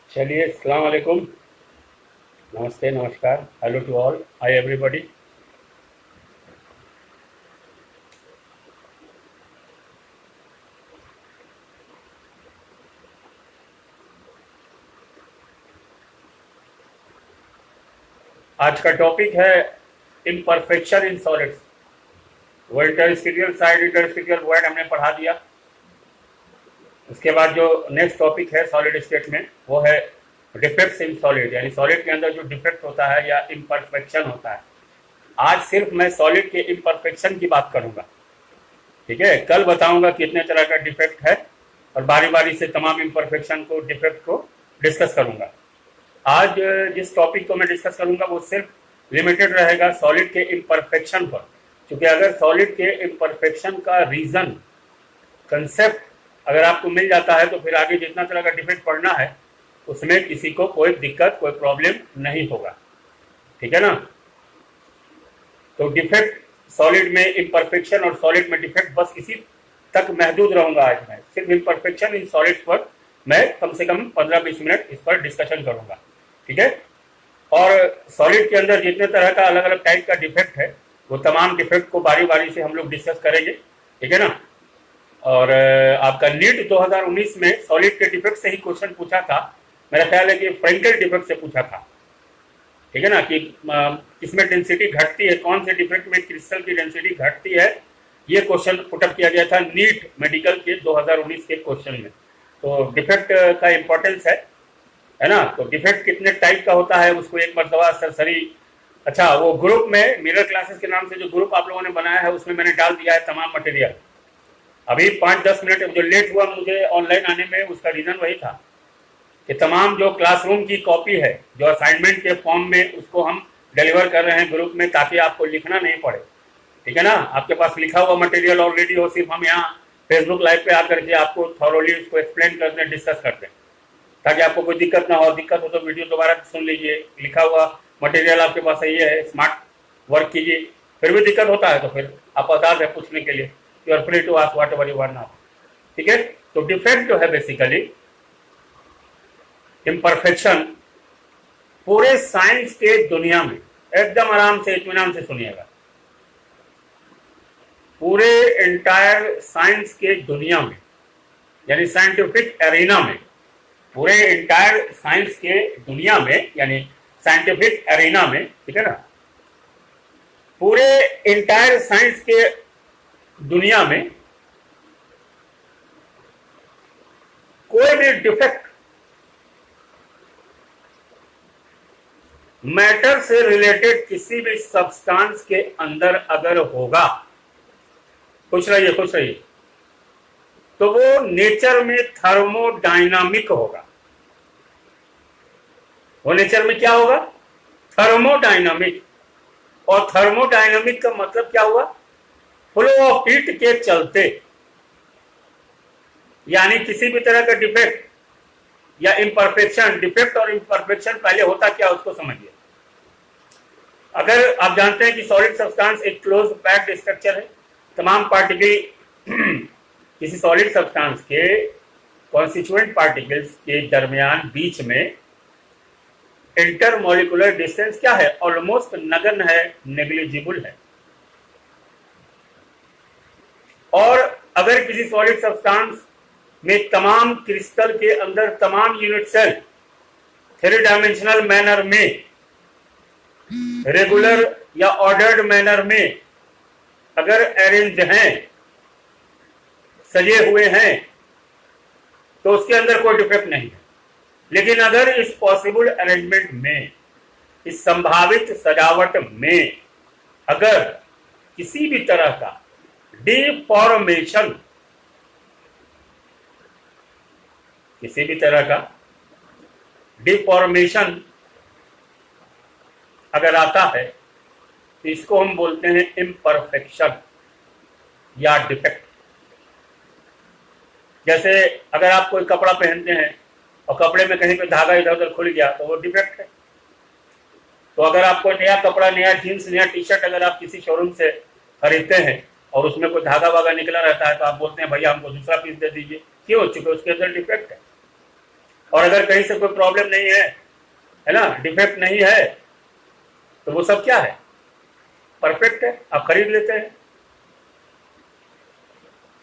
चलिए, अस्सलाम वालेकुम, नमस्ते, नमस्कार, hello to all, hi everybody. आज का टॉपिक है इम्परफेक्शन इन सॉलिड्स। वो इंटरस्टिशियल साइड, इंटरस्टिशियल वॉइड हमने पढ़ा दिया। उसके बाद जो नेक्स्ट टॉपिक है सॉलिड स्टेट में, वो है डिफेक्ट्स इन सॉलिड, यानी सॉलिड के अंदर जो डिफेक्ट होता है या इम्परफेक्शन होता है। आज सिर्फ मैं सॉलिड के इम्परफेक्शन की बात करूंगा, ठीक है। कल बताऊंगा कितने तरह का डिफेक्ट है और बारी बारी से तमाम इम्परफेक्शन को, डिफेक्ट को डिस्कस करूंगा। आज जिस टॉपिक को मैं डिस्कस करूंगा वो सिर्फ लिमिटेड रहेगा सॉलिड के इम्परफेक्शन पर, क्योंकि अगर सॉलिड के इम्परफेक्शन का रीजन, कंसेप्ट अगर आपको मिल जाता है तो फिर आगे जितना तरह का डिफेक्ट पढ़ना है उसमें किसी को कोई दिक्कत, कोई प्रॉब्लम नहीं होगा, ठीक है ना। तो डिफेक्ट सॉलिड में, इम्परफेक्शन और सॉलिड में डिफेक्ट, बस इसी तक महदूद रहूंगा। आज मैं सिर्फ इम्परफेक्शन इन सॉलिड्स पर मैं कम से कम 15-20 मिनट इस पर डिस्कशन करूंगा, ठीक है। और सॉलिड के अंदर जितने तरह का अलग अलग टाइप का डिफेक्ट है वो तमाम डिफेक्ट को बारी बारी से हम लोग डिस्कस करेंगे, ठीक है ना। और आपका नीट 2019 में सॉलिड के डिफेक्ट से ही क्वेश्चन पूछा था। मेरा ख्याल है कि फ्रेंकेल डिफेक्ट से पूछा था, ठीक है ना, कि किसमें डेंसिटी घटती है, कौन से डिफेक्ट में क्रिस्टल की डेंसिटी घटती है। ये क्वेश्चन पुटअप किया गया था नीट मेडिकल के 2019 के क्वेश्चन में। तो डिफेक्ट का इंपॉर्टेंस है ना। तो डिफेक्ट कितने टाइप का होता है उसको एक मरतबा सरसरी, अच्छा वो ग्रुप में मिरर क्लासेस के नाम से जो ग्रुप आप लोगों ने बनाया है उसमें मैंने डाल दिया है तमाम मटेरियल। अभी 5-10 मिनट जो लेट हुआ मुझे ऑनलाइन आने में, उसका रीजन वही था कि तमाम जो क्लासरूम की कॉपी है जो असाइनमेंट के फॉर्म में, उसको हम डिलीवर कर रहे हैं ग्रुप में, ताकि आपको लिखना नहीं पड़े, ठीक है ना। आपके पास लिखा हुआ मटेरियल ऑलरेडी हो, सिर्फ हम यहाँ फेसबुक लाइव पे आकर के आपको थॉरोली उसको एक्सप्लेन करते हैं, डिस्कस करते हैं, ताकि आपको कोई दिक्कत ना हो। दिक्कत हो तो वीडियो दोबारा सुन लीजिए, लिखा हुआ मटेरियल आपके पास सही है, स्मार्ट वर्क कीजिए। फिर भी दिक्कत होता है तो फिर आप आजाद है पूछने के लिए, you are free to ask whatever you want now, ठीक है। तो डिफेक्ट जो है बेसिकली इम्परफेक्शन, पूरे साइंस के दुनिया में, एकदम आराम से इत्मीनान से सुनिएगा, पूरे एंटायर साइंस के दुनिया में, यानी साइंटिफिक एरिना में, पूरे एंटायर साइंस के दुनिया में, यानी साइंटिफिक एरिना में, ठीक है ना, पूरे एंटायर साइंस के दुनिया में कोई भी डिफेक्ट मैटर से रिलेटेड किसी भी सब्सटेंस के अंदर अगर होगा, खुश रहिए खुश रहिए, तो वो नेचर में थर्मोडायनामिक होगा। वो नेचर में क्या होगा? थर्मोडायनामिक। और थर्मोडायनामिक का मतलब क्या हुआ? फ्लो ऑफ हीट के चलते, यानी किसी भी तरह का डिफेक्ट या इम्परफेक्शन, डिफेक्ट और इम्परफेक्शन पहले होता क्या उसको समझिए। अगर आप जानते हैं कि सॉलिड सब्सटेंस एक क्लोज पैक्ड स्ट्रक्चर है, तमाम पार्टिकल किसी सॉलिड सब्सटेंस के कॉन्स्टिट्यूएंट पार्टिकल्स के दरमियान बीच में इंटरमोलिकुलर डिस्टेंस क्या है? ऑलमोस्ट नगण्य है, नेग्लिजिबल है। और अगर किसी सॉलिड सब्सटेंस में तमाम क्रिस्टल के अंदर तमाम यूनिट सेल 3 डायमेंशनल मैनर में, रेगुलर या ऑर्डर्ड मैनर में अगर अरेंज हैं, सजे हुए हैं, तो उसके अंदर कोई डिफेक्ट नहीं है। लेकिन अगर इस पॉसिबल अरेंजमेंट में, इस संभावित सजावट में अगर किसी भी तरह का डिफॉर्मेशन, किसी भी तरह का डिफॉर्मेशन अगर आता है तो इसको हम बोलते हैं इम्परफेक्शन या डिफेक्ट। जैसे अगर आप कोई कपड़ा पहनते हैं और कपड़े में कहीं पे धागा इधर उधर खुल गया तो वो डिफेक्ट है। तो अगर आपको नया कपड़ा, नया जीन्स, नया टी शर्ट अगर आप किसी शोरूम से खरीदते हैं और उसमें कोई धागा वागा निकला रहता है तो आप बोलते हैं भैया हमको दूसरा पीस दे दीजिए, क्यों? चूंकि उसके अंदर डिफेक्ट है। और अगर कहीं से कोई प्रॉब्लम नहीं है ना, डिफेक्ट नहीं है, तो वो सब क्या है? परफेक्ट है, आप खरीद लेते हैं।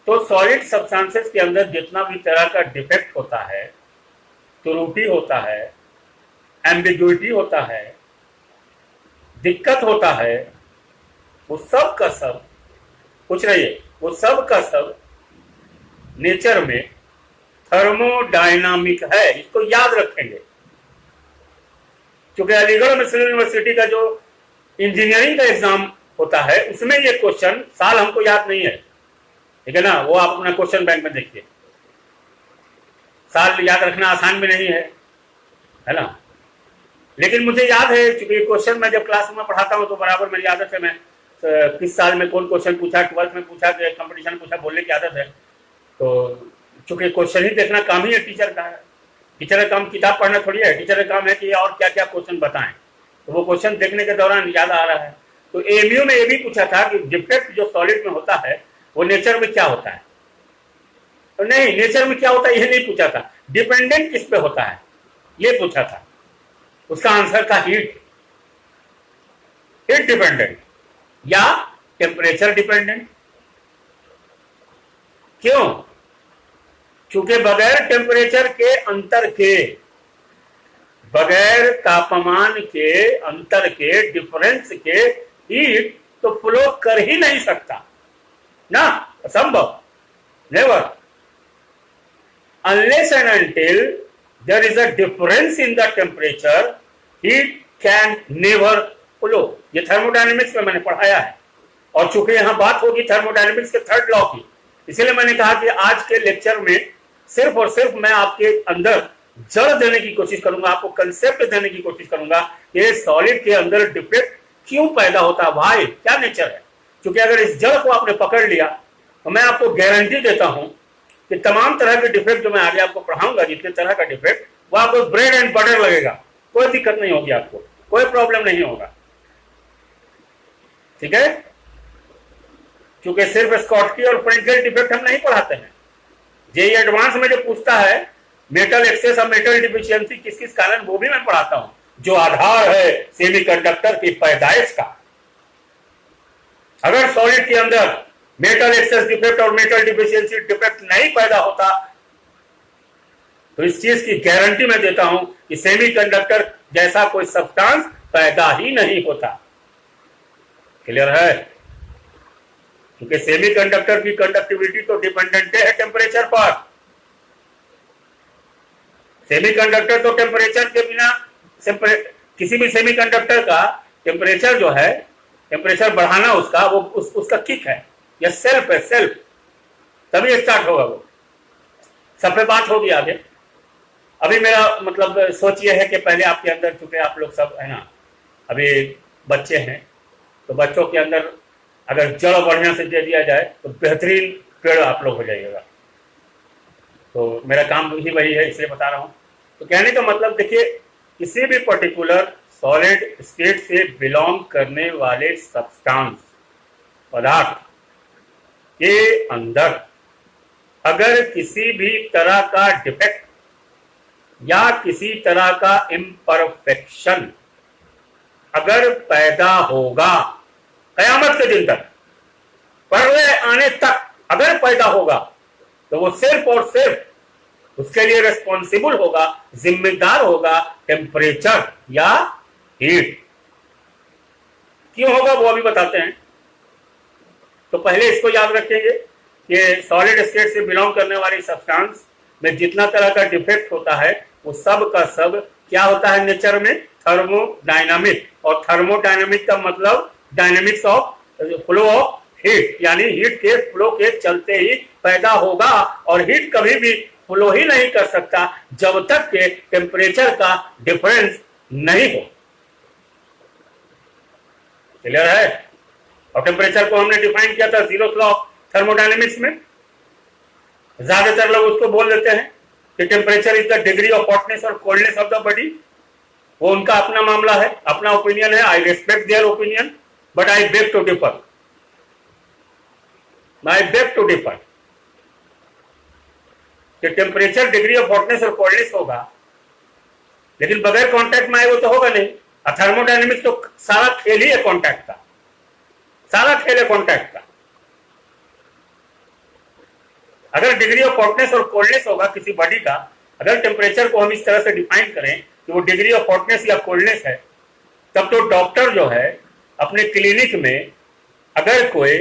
तो सॉलिड सब्सटेंसेस के अंदर जितना भी तरह का डिफेक्ट होता है, त्रुटि होता है, एम्बिग्युइटी होता है, दिक्कत होता है, वो सब का सब, कुछ नहीं है, वो सब का सब नेचर में थर्मोडायनामिक है। इसको याद रखेंगे, क्योंकि अलीगढ़ मुस्लिम यूनिवर्सिटी का जो इंजीनियरिंग का एग्जाम होता है उसमें ये क्वेश्चन, साल हमको याद नहीं है, ठीक है ना, वो आप अपना क्वेश्चन बैंक में देखिए। साल याद रखना आसान भी नहीं है ना, लेकिन मुझे याद है, क्योंकि क्वेश्चन मैं जब क्लास में पढ़ाता हूँ तो बराबर मेरी आदत है, मैं किस साल में कौन क्वेश्चन पूछा, 12th में पूछा, कंपटीशन पूछा, बोलने की आदत है। तो चूंकि क्वेश्चन ही देखना काम ही है टीचर का। टीचर का काम किताब पढ़ना थोड़ी है, टीचर का काम है कि और क्या क्या क्वेश्चन बताएं। तो वो क्वेश्चन देखने के दौरान याद आ रहा है। तो एमयू में ये भी पूछा था कि डिफेक्ट जो सॉलिड में होता है वो नेचर में क्या होता है, तो नहीं, नेचर में क्या होता है ये नहीं पूछा था, डिपेंडेंट किस पे होता है ये पूछा था। उसका आंसर था हीट डिपेंडेंट या टेम्परेचर डिपेंडेंट। क्यों? क्योंकि बगैर टेम्परेचर के अंतर के, बगैर तापमान के अंतर के, डिफरेंस के हीट तो फ्लो कर ही नहीं सकता ना, असंभव, never. Unless and until there is a difference in the temperature, heat can never flow. ये थर्मोडायनेमिक्स में मैंने पढ़ाया है। और चूंकि यहां बात होगी थर्मोडायनेमिक्स के थर्ड लॉ की, इसीलिए मैंने कहा कि आज के लेक्चर में सिर्फ और सिर्फ मैं आपके अंदर जड़ देने की कोशिश करूंगा, आपको कंसेप्ट देने की कोशिश करूंगा कि सॉलिड के अंदर डिफेक्ट क्यों पैदा होता है, वाई, क्या नेचर है। क्योंकि अगर इस जड़ को आपने पकड़ लिया तो मैं आपको गारंटी देता हूं कि तमाम तरह के डिफेक्ट जो मैं आगे आपको पढ़ाऊंगा, जितने तरह का डिफेक्ट, वो आपको ब्रेड एंड बटर लगेगा, कोई दिक्कत नहीं होगी, आपको कोई प्रॉब्लम नहीं होगा, ठीक है। क्योंकि सिर्फ स्कॉटकी और फ्रेंकेल डिफेक्ट हम नहीं पढ़ाते हैं। जेई एडवांस में जो पूछता है मेटल एक्सेस और मेटल डिफिशियंसी किस किस कारण, वो भी मैं पढ़ाता हूं, जो आधार है सेमीकंडक्टर की पैदाइश का। अगर सॉलिड के अंदर मेटल एक्सेस डिफेक्ट और मेटल डिफिशियंसी डिफेक्ट नहीं पैदा होता तो इस चीज की गारंटी मैं देता हूं कि सेमीकंडक्टर जैसा कोई सब्सटेंस पैदा ही नहीं होता। क्लियर है? क्योंकि सेमीकंडक्टर की कंडक्टिविटी तो डिपेंडेंट है टेम्परेचर पर। सेमीकंडक्टर तो टेम्परेचर के बिना, किसी भी सेमीकंडक्टर का टेम्परेचर जो है, टेम्परेचर बढ़ाना उसका, वो उसका किक है या सेल्फ है, सेल्फ, तभी स्टार्ट होगा वो। सब पे बात होगी आगे। अभी मेरा मतलब सोच ये है कि पहले आपके अंदर, चूंकि आप लोग सब है ना अभी बच्चे हैं, तो बच्चों के अंदर अगर जड़ बढ़िया से दे दिया जाए तो बेहतरीन पेड़ आप लोग हो जाइएगा। तो मेरा काम ही वही है, इसलिए बता रहा हूं। तो कहने का मतलब देखिए, किसी भी पर्टिकुलर सॉलिड स्टेट से बिलोंग करने वाले सब्सटेंस, पदार्थ के अंदर अगर किसी भी तरह का डिफेक्ट या किसी तरह का इम्परफेक्शन अगर पैदा होगा, कयामत के दिन तक, परले आने तक अगर पैदा होगा, तो वो सिर्फ और सिर्फ उसके लिए रिस्पॉन्सिबल होगा, जिम्मेदार होगा टेम्परेचर या हीट। क्यों होगा वो अभी बताते हैं। तो पहले इसको याद रखेंगे कि सॉलिड स्टेट से बिलोंग करने वाली सब्सटेंस में जितना तरह का डिफेक्ट होता है वो सब का सब क्या होता है नेचर में, थर्मोडायनामिक। और थर्मोडायनामिक का मतलब dynamics of flow of heat, यानी हीट के फ्लो के चलते ही पैदा होगा। और हीट कभी भी फ्लो ही नहीं कर सकता जब तक के टेम्परेचर का डिफरेंस नहीं हो। क्लियर है? और टेम्परेचर को हमने डिफाइन किया था जीरोथ लॉ ऑफ थर्मोडायनेमिक्स में। ज्यादातर लोग उसको बोल देते हैं कि temperature is the degree of hotness और कोल्डनेस ऑफ द बॉडी। वो उनका अपना मामला है, अपना ओपिनियन है। I respect their opinion, but I beg to differ. I beg to differ कि टेम्परेचर डिग्री ऑफ हॉटनेस और कोल्डनेस होगा, लेकिन बगैर कांटेक्ट में आए वो तो होगा नहीं। थर्मोडायनेमिक्स तो सारा खेल ही है कांटेक्ट का, सारा खेल है कांटेक्ट का। अगर डिग्री ऑफ हॉटनेस और कोल्डनेस होगा किसी बॉडी का, अगर टेम्परेचर को हम इस तरह से डिफाइन करें कि वो डिग्री ऑफ हॉटनेस या कोल्डनेस है, तब तो डॉक्टर जो है अपने क्लिनिक में अगर कोई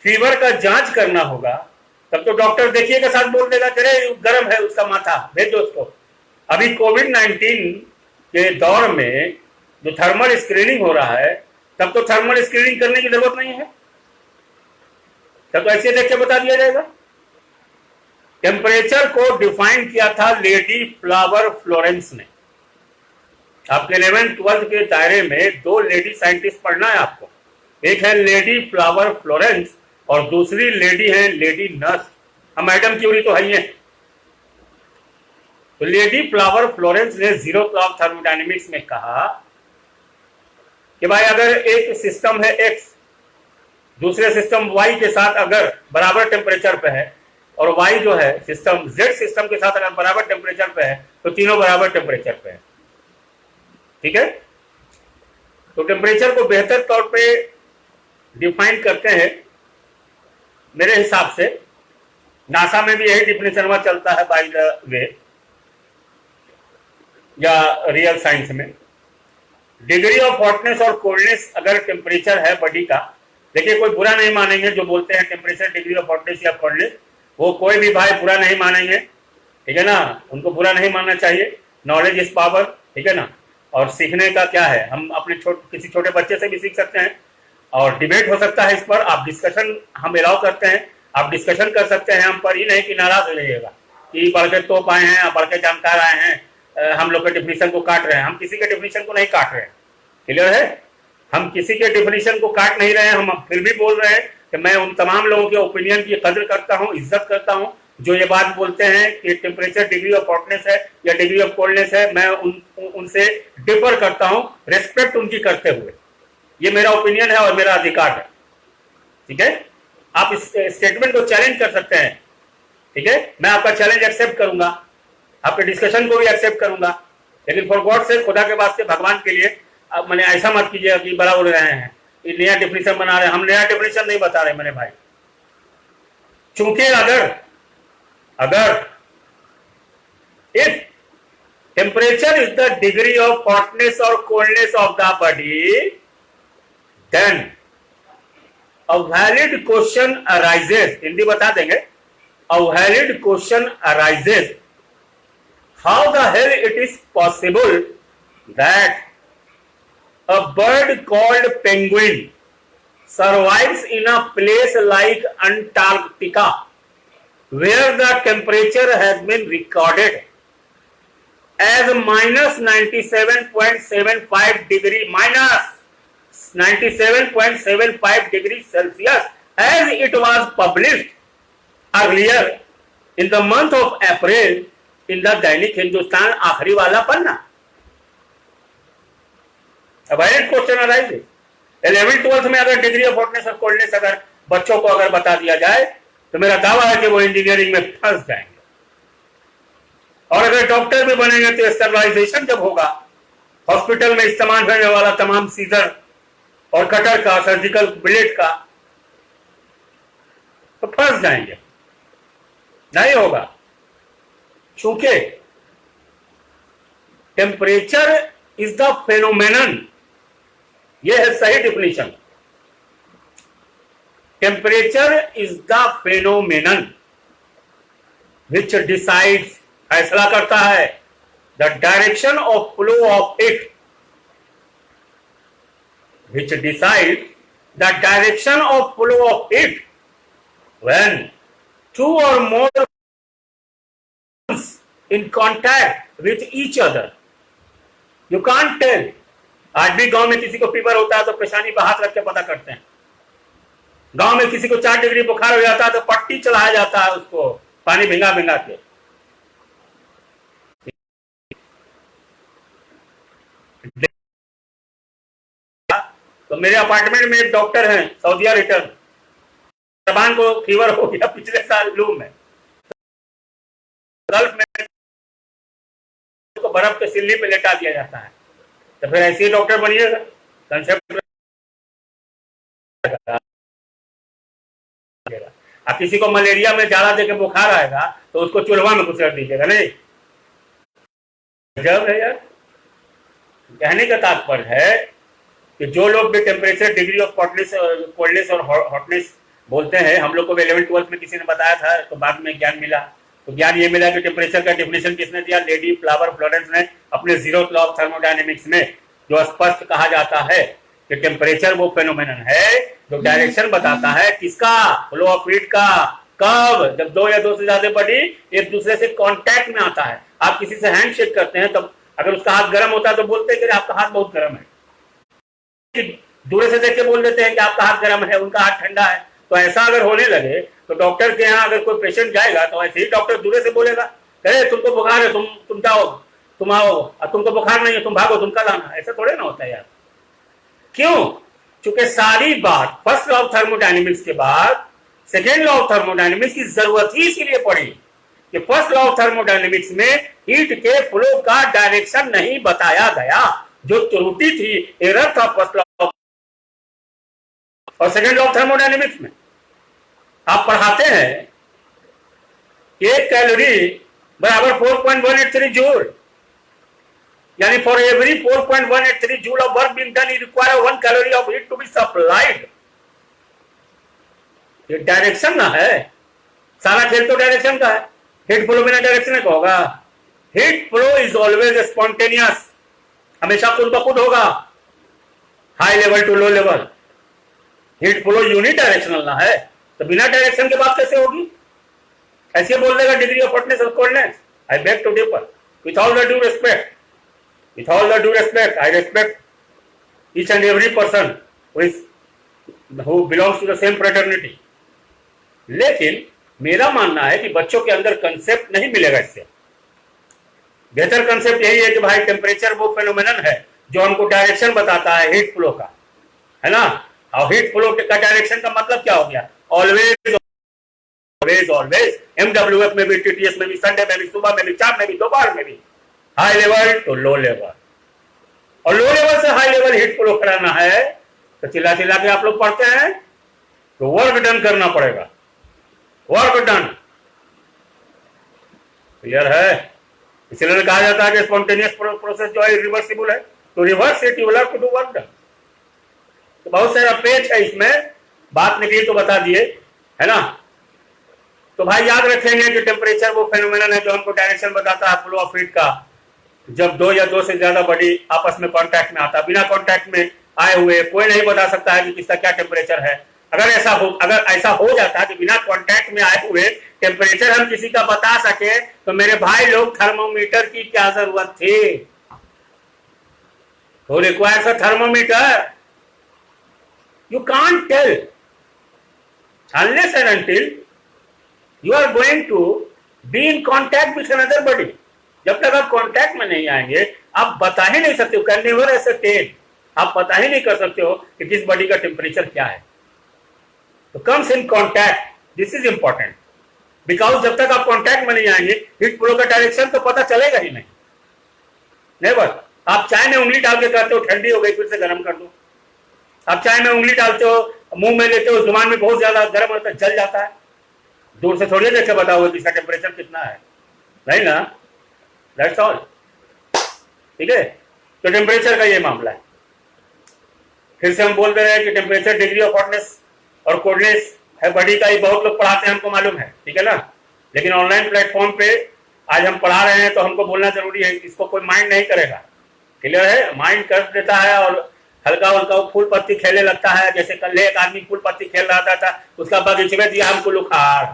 फीवर का जांच करना होगा, तब तो डॉक्टर देखिए के साथ बोल देगा अरे गर्म है उसका माथा, भेजो उसको। अभी कोविड-19 के दौर में जो थर्मल स्क्रीनिंग हो रहा है, तब तो थर्मल स्क्रीनिंग करने की जरूरत नहीं है, तब तो ऐसे देख के बता दिया जाएगा। टेम्परेचर को डिफाइन किया था लेडी फ्लावर फ्लोरेंस ने। आपके 11th-12th के दायरे में दो लेडी साइंटिस्ट पढ़ना है आपको, एक है लेडी फ्लावर फ्लोरेंस और दूसरी लेडी है लेडी नर्स। हम मैडम क्यूरी तो है ही है। तो लेडी फ्लावर फ्लोरेंस ने जीरो ऑफ थर्मोडायनेमिक्स में कहा कि भाई अगर एक सिस्टम है एक्स, दूसरे सिस्टम वाई के साथ अगर बराबर टेम्परेचर पे है, और वाई जो है सिस्टम जेड सिस्टम के साथ अगर बराबर टेम्परेचर पे है, तो तीनों बराबर टेम्परेचर पे है। ठीक है, तो टेम्परेचर को बेहतर तौर पे डिफाइन करते हैं मेरे हिसाब से, नासा में भी यही डिफिनेशन हुआ चलता है बाय द वे, या रियल साइंस में। डिग्री ऑफ हॉटनेस और कोल्डनेस अगर टेम्परेचर है बॉडी का, देखिए कोई बुरा नहीं मानेंगे जो बोलते हैं टेम्परेचर डिग्री ऑफ हॉटनेस या कोल्डनेस, वो कोई भी भाई बुरा नहीं मानेंगे, ठीक है ना, उनको बुरा नहीं मानना चाहिए। नॉलेज इज पावर, ठीक है ना। और सीखने का क्या है, हम अपने किसी छोटे बच्चे से भी सीख सकते हैं, और डिबेट हो सकता है इस पर, आप डिस्कशन हम अलाउ करते हैं, आप डिस्कशन कर सकते हैं हम पर, ही नहीं कि नाराज हो जाइएगा कि पढ़ के तोप आए हैं, पढ़ के जानकार आए हैं, हम लोग के डिफिनीशन को काट रहे हैं। हम किसी के डिफिनीशन को नहीं काट रहे हैं, क्लियर है, हम किसी के डिफिनीशन को काट नहीं रहे हैं। हम फिर भी बोल रहे हैं कि मैं उन तमाम लोगों के ओपिनियन की कदर करता हूं, इज्जत करता हूं, जो ये बात बोलते हैं कि टेम्परेचर डिग्री ऑफ हॉटनेस है या डिग्री ऑफ कोल्डनेस है। मैं उनसे डिफर करता हूं, रेस्पेक्ट उनकी करते हुए। ये मेरा ओपिनियन है और मेरा अधिकार है, ठीक है। आप इस स्टेटमेंट को चैलेंज कर सकते हैं, ठीक है, मैं आपका चैलेंज एक्सेप्ट करूंगा, आपके डिस्कशन को भी एक्सेप्ट करूंगा, लेकिन फॉर गॉड से, खुदा के वास्ते, भगवान के लिए अब मैंने ऐसा मत कीजिएगा कि बड़ा बोल रहे हैं, नया डिफिनेशन बना रहे हैं। हम नया डिफिनेशन नहीं बता रहे मेरे भाई, चूंकि अगर if temperature is the degree of hotness और coldness of the body, then a valid question arises, Hindi बता देंगे, a valid question arises, how the hell it is possible that a bird called penguin survives in a place like Antarctica, where the temperature has been recorded as minus 97.75 degree, minus 97.75 degrees Celsius, as it was published earlier in the month of April in the दैनिक हिंदुस्तान, आखिरी वाला पन्ना। Valid question arise, 11th-12th में अगर degree of hotness और coldness अगर बच्चों को अगर बता दिया जाए, तो मेरा दावा है कि वो इंजीनियरिंग में फंस जाएंगे। और अगर डॉक्टर भी बनेंगे तो स्टरलाइजेशन जब होगा, हॉस्पिटल में इस्तेमाल होने वाला तमाम सीजर और कटर का, सर्जिकल ब्लेड का, तो फंस जाएंगे, नहीं होगा। चूंकि टेम्परेचर इज द फेनोमेनन, यह है सही definition, temperature is the phenomenon which decides, फैसला करता है, the direction of flow of it, which decide the direction of flow of it when two or more in contact with each other. You can't tell. आज भी गांव में किसी को fever होता है तो पेशानी पर हाथ रख के पता करते हैं। गांव में किसी को 4 डिग्री बुखार हो जाता है तो पट्टी चढ़ाया जाता है उसको, पानी भिंगा भिंगा के। तो मेरे अपार्टमेंट में एक डॉक्टर हैं, सऊदिया रिटर्न, जबान को फीवर हो गया पिछले साल लू में, गल्फ में तो बर्फ के सिल्ली पे लेटा दिया जाता है, तो फिर ऐसे ही डॉक्टर बनिएगा। कंसेप्ट आप किसी को मलेरिया में जाड़ा देके बुखार आएगा तो उसको चूल्हा में कुचल दीजिएगा, नहीं? जब है यार, कहने का तात्पर्य है कि जो लोग भी टेम्परेचर, डिग्री ऑफ कोल्डनेस और हॉटनेस बोलते हैं, हम लोग को 11th-12th में किसी ने बताया था तो बाद में ज्ञान मिला। तो ज्ञान ये मिला कि टेम्परेचर का डेफिनेशन किसने दिया? लेडी फ्लावर फ्लोरेंस ने अपने 0th लॉ ऑफ थर्मोडायनेमिक्स में, जो स्पष्ट कहा जाता है कि टेम्परेचर वो फेनोमेनन है जो डायरेक्शन बताता है किसका? फ्लो ऑफ हीट का। कब? जब दो या दो से ज्यादा बॉडी एक दूसरे से कांटेक्ट में आता है। आप किसी से हैंड शेक करते हैं, तब अगर उसका हाथ गर्म होता है तो बोलते हैं कि आपका हाथ बहुत गर्म है। दूर से देख के बोल देते हैं कि आपका हाथ गर्म है, उनका हाथ ठंडा है। तो ऐसा अगर होने लगे तो डॉक्टर के यहाँ अगर कोई पेशेंट जाएगा तो ऐसे ही डॉक्टर दूर से बोलेगा, अरे तुमको बुखार है, तुम जाओ, तुम आओ, तुमको बुखार नहीं है, तुम भागो, तुम कल आना। ऐसा थोड़े ना होता है यार। क्यों? क्योंकि सारी बात फर्स्ट लॉ ऑफ थर्मोडायनेमिक्स के बाद सेकेंड लॉ ऑफ थर्मोडायनेमिक्स की जरूरत ही इसीलिए पड़ी कि फर्स्ट लॉ ऑफ थर्मोडायनेमिक्स में हीट के फ्लो का डायरेक्शन नहीं बताया गया, जो त्रुटि थी, एरर था फर्स्ट लॉ और सेकेंड लॉ ऑफ थर्मोडायनेमिक्स में। आप पढ़ाते हैं एक कैलोरी बराबर 4.183 जूल, यानी for every 4.183 joule of work being done you require 1 calorie of heat to be supplied. ये डायरेक्शन ना है, सारा खेल तो डायरेक्शन का है। हीट फ्लो बिना डायरेक्शन का होगा? Heat flow is always spontaneous, हमेशा खुद ब खुद होगा, high level to low level. Heat flow unit directional ना है, तो बिना डायरेक्शन के बात कैसे होगी? ऐसे बोल देगा डिग्री ऑफ हॉटनेस और coldness. I beg to differ with all the due respect, with all the due respect, I respect each and every person who belongs to the same fraternity. लेकिन मेरा मानना है कि बच्चों के अंदर कंसेप्ट नहीं मिलेगा इससे। बेहतर कंसेप्ट यही है कि भाई टेम्परेचर वो फेनोमेनन है जो हमको डायरेक्शन बताता है हीट फ्लो का, है ना? और हीट फ्लो का डायरेक्शन का मतलब क्या हो गया? ऑलवेज ऑलवेज ऑलवेज, MWF में भी, TTS में भी, संडे में भी, सुबह में भी, शाम में भी, दोपहर में भी, हाई लेवल तो लो लेवल, और लो लेवल से हाई लेवल हीट फ्लो कराना है तो चिल्ला चिल्ला के आप लोग पढ़ते हैं तो वर्क डन करना पड़ेगा, वर्क डन। क्लियर है? इसलिए कहा जाता है कि स्पॉन्टेनियस प्रोसेस जो है रिवर्सिबल है, तो reverse it you will have to do work done. तो बहुत सारा पेज है इसमें, बात निकली तो बता दिए, है ना? तो भाई याद रखेंगे कि टेम्परेचर वो फेनोमेनन है जो हमको डायरेक्शन बताता है फ्लो ऑफ हीट का, जब दो या दो से ज्यादा बॉडी आपस में कांटेक्ट में आता है। बिना कांटेक्ट में आए हुए कोई नहीं बता सकता है कि किसका क्या टेम्परेचर है। अगर ऐसा हो जाता है कि बिना कांटेक्ट में आए हुए टेम्परेचर हम किसी का बता सके तो मेरे भाई लोग थर्मोमीटर की क्या जरूरत थी? तो requires a thermometer. You can't tell unless and until you are going to be in contact with another body। जब तक आप कांटेक्ट में नहीं आएंगे आप बता ही नहीं सकते हो, कैन नेवर एसरटेन, आप पता ही नहीं कर सकते हो कि किस बॉडी का टेम्परेचर क्या है। तो comes in contact, this is important, because जब तक आप कांटेक्ट में नहीं आएंगे हीट फ्लो का डायरेक्शन तो पता चलेगा ही नहीं। नेवर। आप चाय में उंगली डाल के करते हो, ठंडी हो गई फिर से गर्म कर दो। आप चाय में उंगली डालते हो, मुंह में लेते हो, जुबान में बहुत ज्यादा गर्म होता है, जल जाता है। दूर से थोड़ी देख के बताओ कि इसका टेम्परेचर कितना है, नहीं ना? That's all. ठीक है? तो टेम्परेचर का ये मामला है। फिर से हम बोल रहे हैं कि टेम्परेचर डिग्री ऑफ हॉटनेस और कोल्डनेस है बॉडी का, ये बहुत लोग पढ़ाते हैं, हमको मालूम है, ठीक है ना? लेकिन ऑनलाइन प्लेटफॉर्म पे आज हम पढ़ा रहे हैं तो हमको बोलना जरूरी है, इसको कोई माइंड नहीं करेगा। क्लियर है? माइंड कर देता है और हल्का हल्का फूल पत्ती खेलने लगता है। जैसे कल एक आदमी फूल पत्ती खेल रहा था, उसका बगीचे में दिया हमको लुखाड़।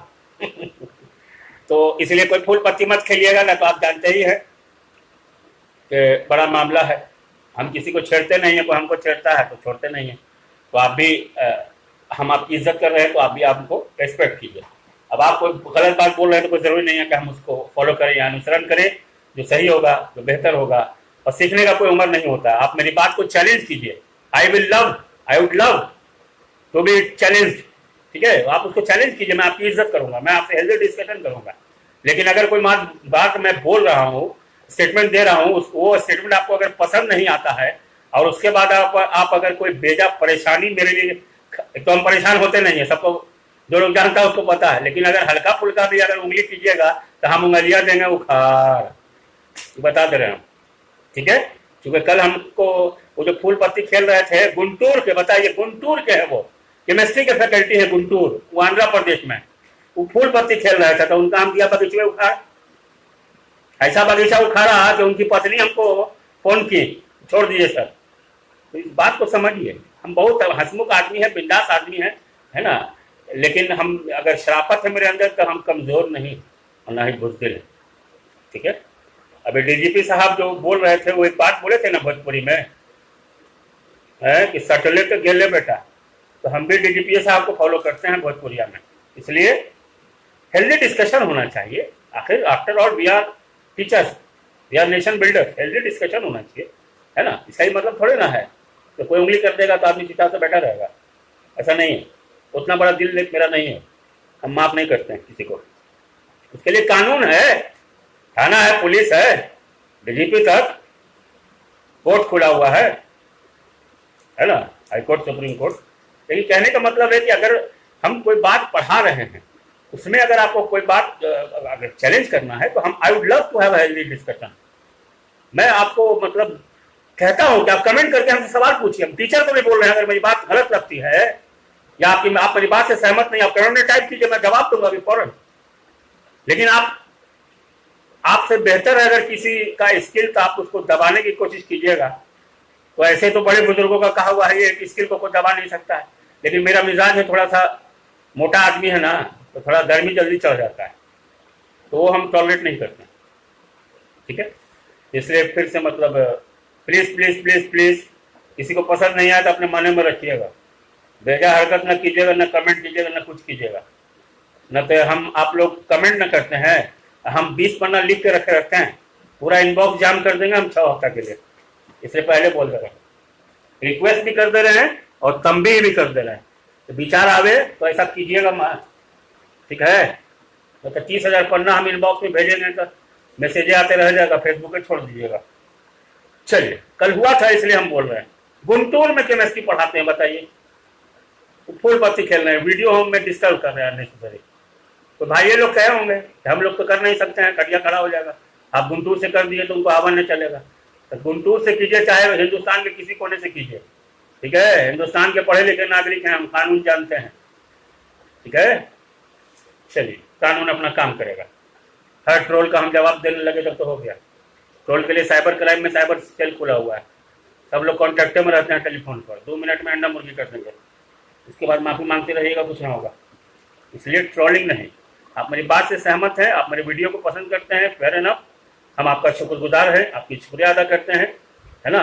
तो इसलिए कोई फूल पत्ती मत खेलिएगा ना, तो आप जानते ही हैं कि बड़ा मामला है। हम किसी को छेड़ते नहीं है, कोई हमको छेड़ता है तो छोड़ते नहीं है। तो आप भी हम आपकी इज्जत कर रहे हैं तो आप भी आपको रेस्पेक्ट कीजिए। अब आप कोई गलत बात बोल रहे हैं तो कोई जरूरी नहीं है कि हम उसको फॉलो करें या अनुसरण करें। जो सही होगा, जो बेहतर होगा, और सीखने का कोई उम्र नहीं होता। आप मेरी बात को चैलेंज कीजिए। I would love to be challenged ठीक है, आप उसको चैलेंज कीजिए, मैं आपकी इज्जत करूंगा, मैं आपसे हेल्दी डिस्कशन करूंगा। लेकिन अगर कोई बात मैं बोल रहा हूँ, स्टेटमेंट दे रहा हूँ, वो स्टेटमेंट आपको अगर पसंद नहीं आता है और उसके बाद आप अगर कोई बेजा परेशानी मेरे लिए, तो हम परेशान होते नहीं है, सबको जो लोग जानता है उसको पता है, लेकिन अगर हल्का फुल्का भी अगर उंगली कीजिएगा तो हम उंगलियां देंगे उखाड़, बता दे रहे हैं हम। ठीक है, क्योंकि कल हमको वो जो फूल पत्ती खेल रहे थे गुंटूर के, बताइए गुंटूर के है, वो केमिस्ट्री के फैकल्टी है गुंटूर, वो आंध्र प्रदेश में, वो फूल पत्ती खेल रहे थे तो उनका हम दिया बगीचे उखाड़। ऐसा बगीचा उखाड़ा कि उनकी पत्नी हमको फोन की, छोड़ दीजिए सर। तो इस बात को समझिए, हम बहुत हंसमुख आदमी है, बिंदास आदमी है ना, लेकिन हम अगर शराफत है मेरे अंदर तो हम कमजोर नहीं और ना ही बुज़दिल है। ठीक है, अभी डीजीपी साहब जो बोल रहे थे वो एक बात बोले थे ना भोजपुरी में, है कि सटले तो गेले बेटा, तो हम भी डीजीपी साहब को फॉलो करते हैं भोजपुरिया में, इसलिए हेल्दी डिस्कशन होना चाहिए। आखिर after all we are teachers, we are nation builder, healthy discussion होना चाहिए, है ना। इसका ही मतलब थोड़े ना है तो कोई उंगली कर देगा तो आदमी चुपचाप से बैठा रहेगा, ऐसा नहीं है, उतना बड़ा दिल मेरा नहीं है, हम माफ नहीं करते हैं किसी को। उसके लिए कानून है, थाना है, पुलिस है, डीजीपी तक कोर्ट खुला हुआ है ना, हाई कोर्ट, सुप्रीम कोर्ट। लेकिन कहने का मतलब है कि अगर हम कोई बात पढ़ा रहे हैं, उसमें अगर आपको कोई बात अगर चैलेंज करना है तो हम, I would love to have healthy discussion. मैं आपको मतलब कहता हूं कि आप कमेंट करके हमसे सवाल पूछिए, हम टीचर को भी बोल रहे हैं, अगर मेरी बात गलत लगती है या आप मेरी बात से सहमत नहीं, आप कमेंट में टाइप कीजिए, मैं जवाब दूंगा अभी फौरन। लेकिन आपसे बेहतर है अगर किसी का स्किल, तो आप उसको दबाने की कोशिश कीजिएगा। तो ऐसे तो बड़े बुजुर्गों का कहा हुआ है कि स्किल को कोई दबा नहीं सकता है, लेकिन मेरा मिजाज है थोड़ा सा, मोटा आदमी है ना, तो थोड़ा गर्मी जल्दी चढ़ जाता है, तो वो हम टॉलरेट नहीं करते। ठीक है, इसलिए फिर से मतलब प्लीज प्लीज प्लीज प्लीज, किसी को पसंद नहीं आया तो अपने मन में रखिएगा, बेजा हरकत न कीजिएगा, न कमेंट कीजिएगा, न कुछ कीजिएगा। न तो हम, आप लोग कमेंट न करते हैं, हम 20 पन्ना लिख के रखते हैं, पूरा इनबॉक्स जाम कर देंगे हम 6 हफ्ता के लिए, इसलिए पहले बोल दे रहे हैं, रिक्वेस्ट भी कर दे रहे हैं और तंबीह भी कर दे रहे हैं, तो विचार आवे तो ऐसा कीजिएगा मत। ठीक है, तो 30,000 पन्ना हम इनबॉक्स में भेजेंगे तो मैसेजें आते रह जाएगा, फेसबुक पे छोड़ दीजिएगा। चलिए, कल हुआ था इसलिए हम बोल रहे हैं, गुंटूर में केमिस्ट्री पढ़ाते हैं, बताइए, फूल पत्ती खेल रहे हैं, वीडियो होम में डिस्टर्ब कर रहे हैं नेसेसरी। तो भाई ये लोग कहे होंगे कि हम लोग तो कर नहीं सकते हैं, कटिया खड़ा हो जाएगा, आप गुंटूर से कर दिए तो उनको आवन नहीं चलेगा, तो गुंटूर से कीजिए, चाहे हिंदुस्तान के किसी कोने से कीजिए। ठीक है, हिंदुस्तान के पढ़े लिखे नागरिक हैं हम, कानून जानते हैं। ठीक है, चलिए, कानून अपना काम करेगा। हर ट्रोल का हम जवाब देने लगे तब तो हो गया। ट्रोल के लिए साइबर क्राइम में साइबर सेल खुला हुआ है, सब लोग कॉन्टेक्ट में रहते हैं टेलीफोन पर, 2 मिनट में अंडा मुर्गी कर देंगे, उसके बाद माफी मांगते रहिएगा, कुछ ना होगा। इसलिए ट्रोलिंग नहीं। आप मेरी बात से सहमत हैं, आप मेरे वीडियो को पसंद करते हैं, फेयर एनफ, हम आपका शुक्रगुजार हैं, आपकी शुक्रिया अदा करते हैं, है ना,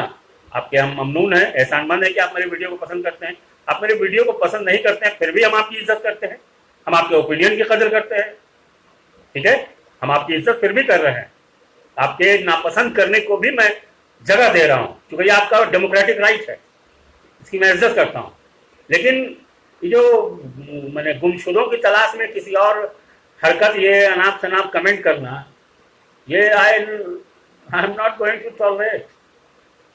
आपके हम ममनून हैं, एहसानमंद है कि आप मेरे वीडियो को पसंद करते हैं। आप मेरे वीडियो को पसंद नहीं करते हैं फिर भी हम आपकी इज्जत करते हैं, हम आपके ओपिनियन की कदर करते हैं। ठीक है, हम आपकी इज्जत फिर भी कर रहे हैं, आपके नापसंद करने को भी मैं जगह दे रहा हूं, क्योंकि ये आपका डेमोक्रेटिक राइट है, इसकी मैं इज्जत करता हूं। लेकिन ये जो मैंने गुमशुदों की तलाश में किसी और हरकत, ये अनाप शनाप कमेंट करना, ये I am not going to tolerate.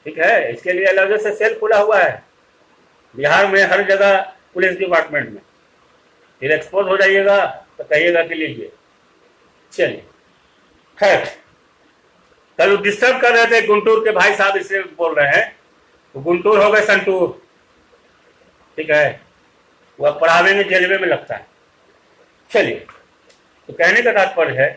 ठीक है, इसके लिए अलग से सेल खुला हुआ है बिहार में, हर जगह पुलिस डिपार्टमेंट में। फिर एक्सपोज हो जाइएगा तो कहिएगा कि लीजिए। चलिए, खैर, कल डिस्टर्ब कर रहे थे गुंटूर के भाई साहब, इसलिए बोल रहे हैं, तो गुंटूर हो गए संटूर। ठीक है, वह पढ़ावे में जलवे में लगता है। चलिए, तो कहने का तात्पर्य है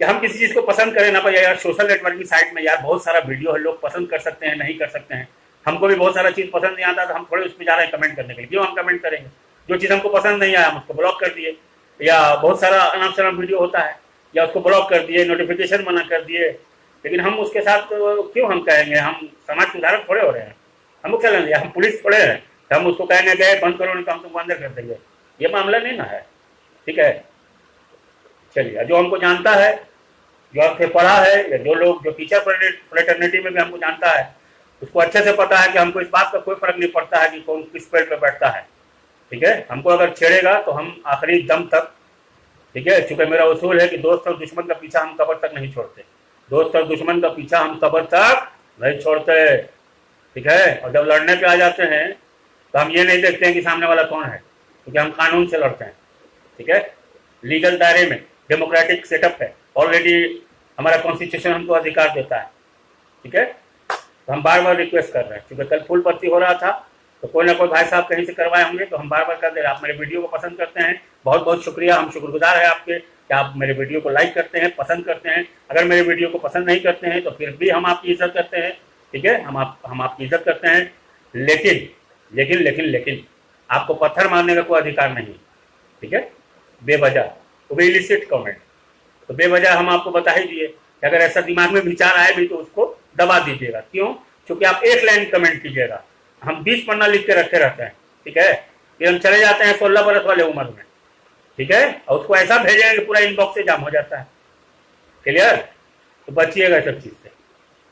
कि हम किसी चीज को पसंद करें ना पाए यार, सोशल नेटवर्किंग साइट में यार बहुत सारा वीडियो है, लोग पसंद कर सकते हैं, नहीं कर सकते हैं। हमको भी बहुत सारा चीज पसंद नहीं आता, तो हम थोड़े उस पर जा रहे हैं कमेंट करने के लिए, क्यों हम कमेंट करेंगे? जो चीज हमको पसंद नहीं आया हम उसको ब्लॉक कर दिए, या बहुत सारा अनाप शनाप वीडियो होता है, या उसको ब्लॉक कर दिए, नोटिफिकेशन मना कर दिए। लेकिन हम उसके साथ क्यों हम कहेंगे? हम समाज सुधारक थोड़े हो रहे हैं, हमको क्या लेंगे? हम पुलिस थोड़े हैं, हम उसको कहेंगे गए बंद करो, नहीं तो हम तुमको अंदर कर देंगे। ये मामला नहीं ना है। ठीक है, चलिए, जो हमको जानता है, जो आपसे पढ़ा है, या जो लोग जो टीचर फ्रेटर्निटी में भी हमको जानता है, उसको अच्छे से पता है कि हमको इस बात का कोई फर्क नहीं पड़ता है कि कौन किस पेड़ पे बैठता है। ठीक है। हमको अगर छेड़ेगा तो हम आखिरी दम तक, ठीक है, चूंकि मेरा उसूल है कि दोस्त और दुश्मन का पीछा हम कब्र तक नहीं छोड़ते, दोस्त और दुश्मन का पीछा हम कब्र तक नहीं छोड़ते, ठीक है। और जब लड़ने पे आ जाते हैं तो हम ये नहीं देखते हैं कि सामने वाला कौन है, क्योंकि हम कानून से लड़ते हैं, ठीक है, लीगल दायरे में, डेमोक्रेटिक सेटअप है, ऑलरेडी हमारा कॉन्स्टिट्यूशन हमको अधिकार देता है, ठीक है। तो हम बार बार रिक्वेस्ट कर रहे हैं, क्योंकि कल फूल पत्ती हो रहा था तो कोई ना कोई भाई साहब कहीं से करवाए होंगे, तो हम बार बार कर दे रहे हैं। आप मेरे वीडियो को पसंद करते हैं, बहुत बहुत शुक्रिया, हम शुक्रगुजार हैं आपके कि आप मेरे वीडियो को लाइक करते हैं, पसंद करते हैं। अगर मेरे वीडियो को पसंद नहीं करते हैं तो फिर भी हम आपकी इज्जत करते हैं, ठीक है, हम आपकी इज्जत करते हैं, लेकिन लेकिन लेकिन लेकिन आपको पत्थर मारने का कोई अधिकार नहीं, ठीक है, बेवजह, वो भी इलिसिट कमेंट। तो बेवजह हम आपको बता ही दिए कि अगर ऐसा दिमाग में विचार आए भी तो उसको दबा दीजिएगा। क्यों? क्योंकि आप एक लाइन कमेंट कीजिएगा, हम 20 पन्ना लिख के रखे रहते हैं, ठीक है, फिर हम चले जाते हैं 16 बरस वाले उम्र में, ठीक है, और उसको ऐसा भेजेंगे कि पूरा इनबॉक्स से जाम हो जाता है। क्लियर? तो बचिएगा सब चीज से,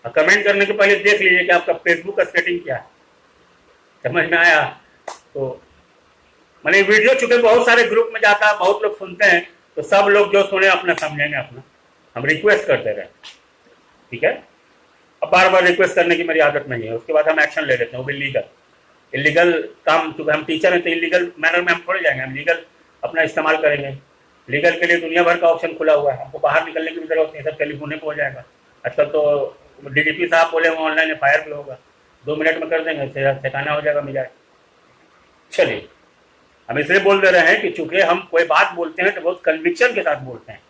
और कमेंट करने के पहले देख लीजिए कि आपका फेसबुक का सेटिंग क्या है। समझ में आया? तो मैंने वीडियो चुके बहुत सारे ग्रुप में जाता है, बहुत लोग सुनते हैं, तो सब लोग जो सुने अपना समझेंगे अपना, हम रिक्वेस्ट करते रहे, ठीक है। अब बार बार रिक्वेस्ट करने की मेरी आदत नहीं है, उसके बाद हम एक्शन ले लेते हैं, वो भी लीगल। इलीगल काम, क्योंकि हम टीचर हैं तो इलीगल मैनर में हम थोड़े जाएंगे, हम लीगल अपना इस्तेमाल करेंगे। लीगल के लिए दुनिया भर का ऑप्शन खुला हुआ है, हमको बाहर निकलने की भी जरूरत नहीं, सब टेलीफोन पे हो जाएगा। आजकल तो डीजीपी साहब बोले वो ऑनलाइन FIR भी होगा, 2 मिनट में कर देंगे, ठिकाना हो जाएगा, मिल चलिए, हम इसलिए बोल दे रहे हैं कि चूंकि हम कोई बात बोलते हैं तो बहुत कन्विक्शन के साथ बोलते हैं,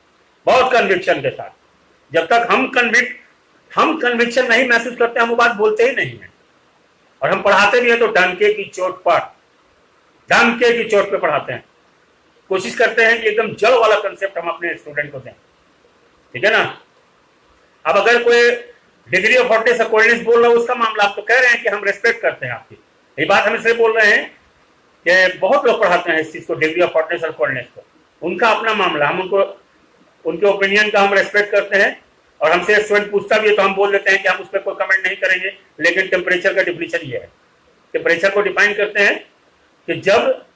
बहुत कन्विक्शन के साथ। जब तक हम कन्विक्शन नहीं महसूस करते, हम वो बात बोलते ही नहीं है। और हम पढ़ाते भी हैं तो डंके की चोट पे पढ़ाते हैं, कोशिश करते हैं कि एकदम जड़ वाला कंसेप्ट हम अपने स्टूडेंट को दें, ठीक है ना। अब अगर कोई डिग्री ऑफ हॉटनेस कोल्डनेस बोल रहा है, उसका मामला, आप तो कह रहे हैं कि हम रेस्पेक्ट करते हैं आपकी, ये बात हम इसलिए बोल रहे हैं कि बहुत लोग पढ़ाते हैं इस चीज को, डिग्री ऑफ हॉटनेस और कोल्डनेस को, उनका अपना मामला, हम उनको, उनके ओपिनियन का हम रेस्पेक्ट करते हैं। और हमसे स्टूडेंट पूछता भी है तो हम बोल देते हैं कि हम उस पर कोई कमेंट नहीं करेंगे, लेकिन टेम्परेचर का डिफिनेशन ये है, टेम्परेचर को डिफाइन करते हैं कि जब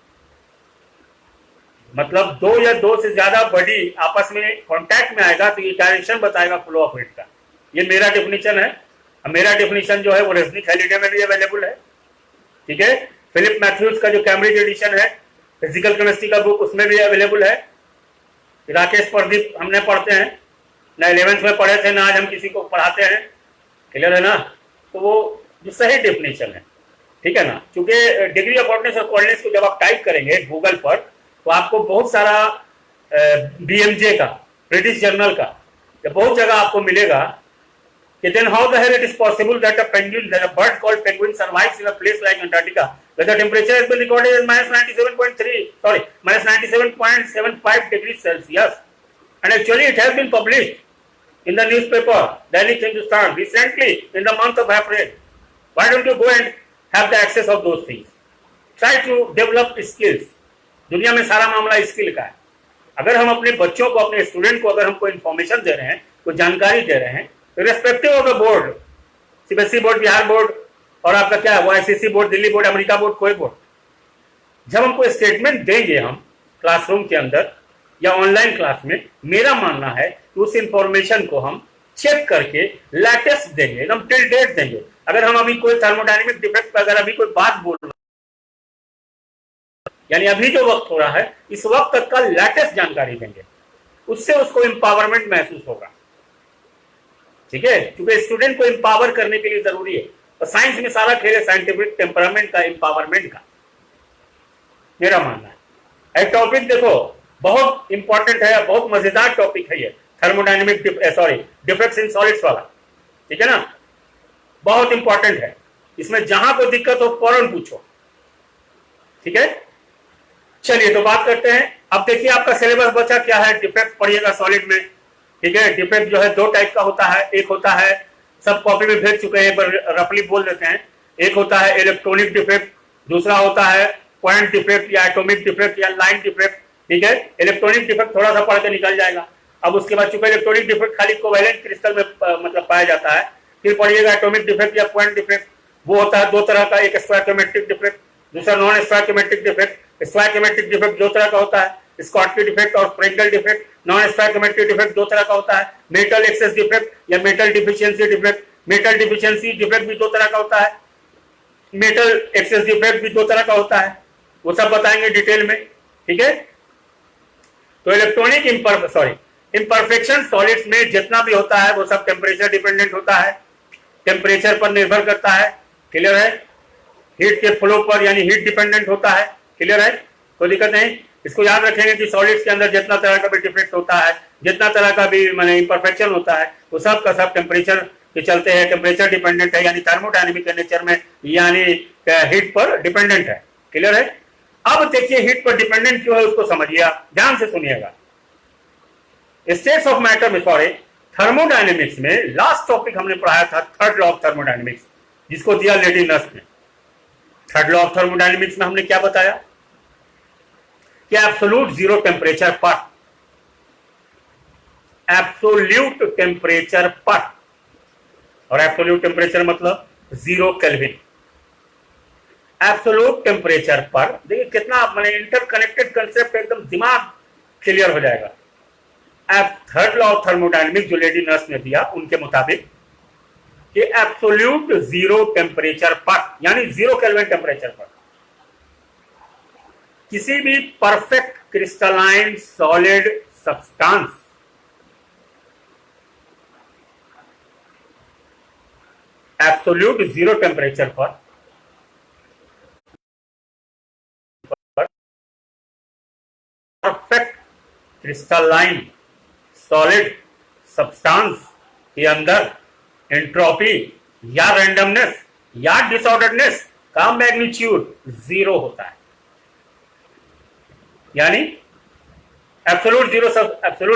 मतलब 2 या 2 से ज्यादा बॉडी आपस में कांटेक्ट में आएगा तो ये डायरेक्शन बताएगा फ्लो ऑफ हीट का। ये मेरा डेफिनेशन है, मेरा डेफिनेशन जो है वो रेजनिक हैलिडे में भी अवेलेबल है, ठीक है। फिलिप मैथ्यूज का जो कैम्ब्रिज एडिशन है फिजिकल केमिस्ट्री का बुक, उसमें भी अवेलेबल है। राकेश प्रदीप हमने पढ़ते हैं ना, 11th में पढ़े थे ना, आज हम किसी को पढ़ाते हैं, क्लियर है ना। तो वो जो सही डेफिनेशन है, ठीक है ना। क्योंकि डिग्री ऑफ हॉटनेस और कोल्डनेस को जब आप टाइप करेंगे गूगल पर तो आपको बहुत सारा BMJ का, ब्रिटिश जर्नल का, बहुत जगह आपको मिलेगा कि then how the hell it is possible that a bird called penguin survives in a place like Antarctica where the temperature has been recorded as -97.75 degrees Celsius, and actually it has been published in the newspaper Dainik Hindustan recently in the month of April. Why don't you go and have the access of those things? Try to develop skills. दुनिया में सारा मामला skill का है। अगर हम अपने बच्चों को, अपने स्टूडेंट को अगर हम कोई इन्फॉर्मेशन दे रहे हैं, कोई जानकारी दे रहे हैं, respective of the board, CBSE board, Bihar board, और आपका क्या है वो ICSE board, Delhi board, America board, कोई बोर्ड, जब हमको स्टेटमेंट देंगे हम क्लासरूम के अंदर या ऑनलाइन क्लास में, मेरा मानना है कि उस इंफॉर्मेशन को हम चेक करके लेटेस्ट देंगे, एकदम टिल डेट देंगे। अगर हम अभी कोई थर्मोडायनेमिक डिफेक्ट पर अगर अभी कोई बात बोल रहे हैं, यानी अभी जो वक्त हो रहा है, इस वक्त तक का लेटेस्ट जानकारी देंगे, उससे उसको एम्पावरमेंट महसूस होगा, ठीक है। क्योंकि स्टूडेंट को एम्पावर करने के लिए जरूरी है, और साइंस में सारा खेल है साइंटिफिक टेम्परामेंट का, एम्पावरमेंट का, मेरा मानना है। एक टॉपिक देखो बहुत इंपॉर्टेंट है, बहुत मजेदार टॉपिक है ये, थर्मोडायनेमिक डिफेक्ट्स इन सॉलिड्स वाला, ठीक है ना, बहुत इंपॉर्टेंट है। इसमें जहां कोई दिक्कत हो फौरन पूछो, ठीक है। चलिए तो बात करते हैं। अब देखिए आपका सिलेबस बचा क्या है, डिफेक्ट पढ़िएगा सॉलिड में, ठीक है। डिफेक्ट जो है 2 टाइप का होता है, एक होता है, सब कॉपी में भेज चुके हैं पर रफली बोल देते हैं, एक होता है इलेक्ट्रॉनिक डिफेक्ट, दूसरा होता है पॉइंट डिफेक्ट या एटॉमिक डिफेक्ट या लाइन डिफेक्ट, ठीक है। इलेक्ट्रॉनिक डिफेक्ट थोड़ा सा पढ़ के निकल जाएगा। अब उसके बाद चूंकि इलेक्ट्रॉनिक डिफेक्ट खाली कोवैलेंट क्रिस्टल में मतलब पाया जाता है, फिर पढ़िएगा एटॉमिक डिफेक्ट या पॉइंट डिफेक्ट, वो होता है 2 तरह का, एक स्टोइकियोमेट्रिक डिफेक्ट, दूसरा non stoichiometric defect. Stoichiometric defect दो तरह का होता है, स्कॉटकी डिफेक्ट और Frenkel defect. Non stoichiometric defect दो तरह का होता है, मेटल एक्सेस डिफेक्ट या metal deficiency defect. Metal deficiency defect भी दो तरह का होता है, मेटल एक्सेस डिफेक्ट भी दो तरह का होता है, वो सब बताएंगे डिटेल में, ठीक है। तो इलेक्ट्रॉनिक इम्परफेक्शन सॉलिड्स में जितना भी होता है वो सब टेम्परेचर डिपेंडेंट होता है, टेम्परेचर पर निर्भर करता है, क्लियर है। हीट के फ्लो पर यानी हीट डिपेंडेंट होता है, क्लियर है, कोई दिक्कत नहीं। इसको याद रखेंगे कि सॉलिड्स के अंदर जितना तरह का भी डिफेक्ट होता है, जितना तरह का भी माने इम्परफेक्शन होता है, वो सब का सब टेम्परेचर के चलते है, टेम्परेचर डिपेंडेंट है, यानी थर्मोडायनेमिक नेचर में यानी हीट पर डिपेंडेंट है, क्लियर है। अब देखिए हीट पर डिपेंडेंट क्यों है उसको समझिए, आप ध्यान से सुनिएगा। स्टेट्स ऑफ मैटर में सॉरी थर्मोडायनेमिक्स में लास्ट टॉपिक हमने पढ़ाया था थर्ड लॉ ऑफ थर्मोडायनेमिक्स, जिसको दिया लेडिनस ने। थर्ड लॉ ऑफ थर्मोडायनेमिक्स में हमने क्या बताया कि एब्सोल्यूट जीरो टेम्परेचर पर, एब्सोल्यूट टेम्परेचर पर, और एब्सोल्यूट टेम्परेचर मतलब 0 केल्विन। एब्सोल्यूट टेम्परेचर पर देखिए कितना मैंने इंटरकनेक्टेड कंसेप्ट, एकदम दिमाग क्लियर हो जाएगा। थर्ड लॉ ऑफ थर्मोडायनेमिक्स जो लेडी नर्स ने दिया उनके मुताबिक कि एब्सोल्यूट जीरो टेम्परेचर पर यानी 0 केल्विन टेम्परेचर पर किसी भी perfect crystalline solid substance absolute zero temperature पर परफेक्ट क्रिस्टलाइन सॉलिड सब्सटेंस के अंदर एंट्रोपी या रैंडमनेस या डिसऑर्डरनेस का मैग्नीट्यूड 0 होता है, यानी एब्सोल्यूट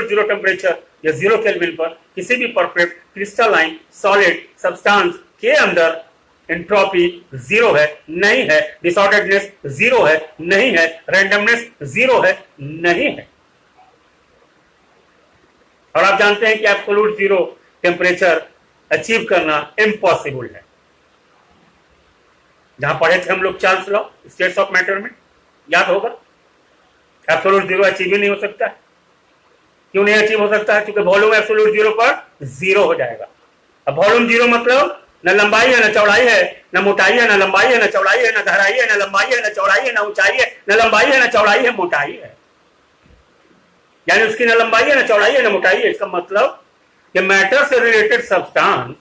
जीरो टेम्परेचर या 0 केल्विन पर किसी भी परफेक्ट क्रिस्टलाइन सॉलिड सब्सटेंस के अंदर एंट्रोपी 0 है नहीं है, डिसऑर्डरनेस 0 है नहीं है, रैंडमनेस 0 है नहीं है। और आप जानते हैं कि एब्सोल्यूट जीरो टेम्परेचर अचीव करना इम्पॉसिबल है। जहां पढ़े थे हम लोग Charles law states of matter में, याद होगा, एब्सोल्यूट जीरो अचीव ही नहीं हो सकता है। क्यों नहीं अचीव हो सकता है? क्योंकि वॉल्यूम एब्सोल्यूट जीरो पर 0 हो जाएगा। अब वॉल्यूम जीरो मतलब न लंबाई है न चौड़ाई है, न मोटाई है न लंबाई है, न चौड़ाई है न गहराई है, न लंबाई है न चौड़ाई है, न ऊंचाई है न लंबाई है न चौड़ाई है, मोटाई है, यानी उसकी न लंबाई है न चौड़ाई है न मोटाई है। इसका मतलब कि मैटर से रिलेटेड सब्सटेंस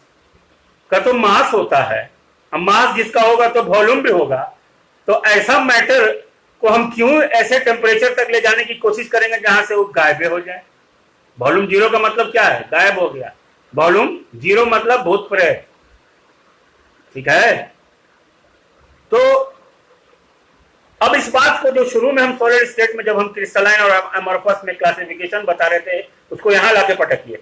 का तो मास होता है, अब मास जिसका होगा तो वॉल्यूम भी होगा। तो ऐसा मैटर को हम क्यों ऐसे टेम्परेचर तक ले जाने की कोशिश करेंगे जहां से वो गायब हो जाए। वॉल्यूम जीरो का मतलब क्या है? गायब हो गया। वॉल्यूम जीरो मतलब भूत प्रेत, ठीक है। तो अब इस बात को जो शुरू में हम सॉलिड स्टेट में जब हम क्रिस्टलाइन और अमॉर्फस में क्लासिफिकेशन बता रहे थे उसको यहां लाके पटकिए।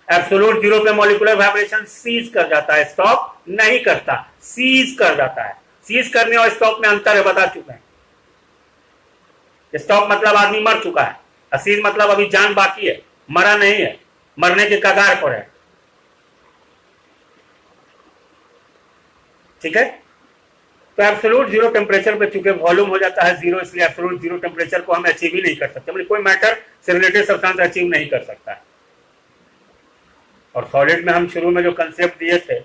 एब्सोल्यूट जीरो पे मॉलिक्यूलर वाइब्रेशन सीज कर जाता है, स्टॉप नहीं करता, सीज कर जाता है। सीज करने और स्टॉप में अंतर है, बता चुके हैं। स्टॉप मतलब आदमी मर चुका है, और सीज मतलब अभी जान बाकी है, मरा नहीं है, मरने के कगार पर है, ठीक है। तो एब्सोल्यूट जीरो टेम्परेचर पे चूंकि वॉल्यूम हो जाता है 0, इसलिए एब्सोल्यूट जीरो टेम्परेचर को हम अचीव ही नहीं कर सकते, मतलब कोई मैटर से रिलेटेड सब्सटेंस अचीव नहीं कर सकता है। और सॉलिड में हम शुरू में जो कंसेप्ट दिए थे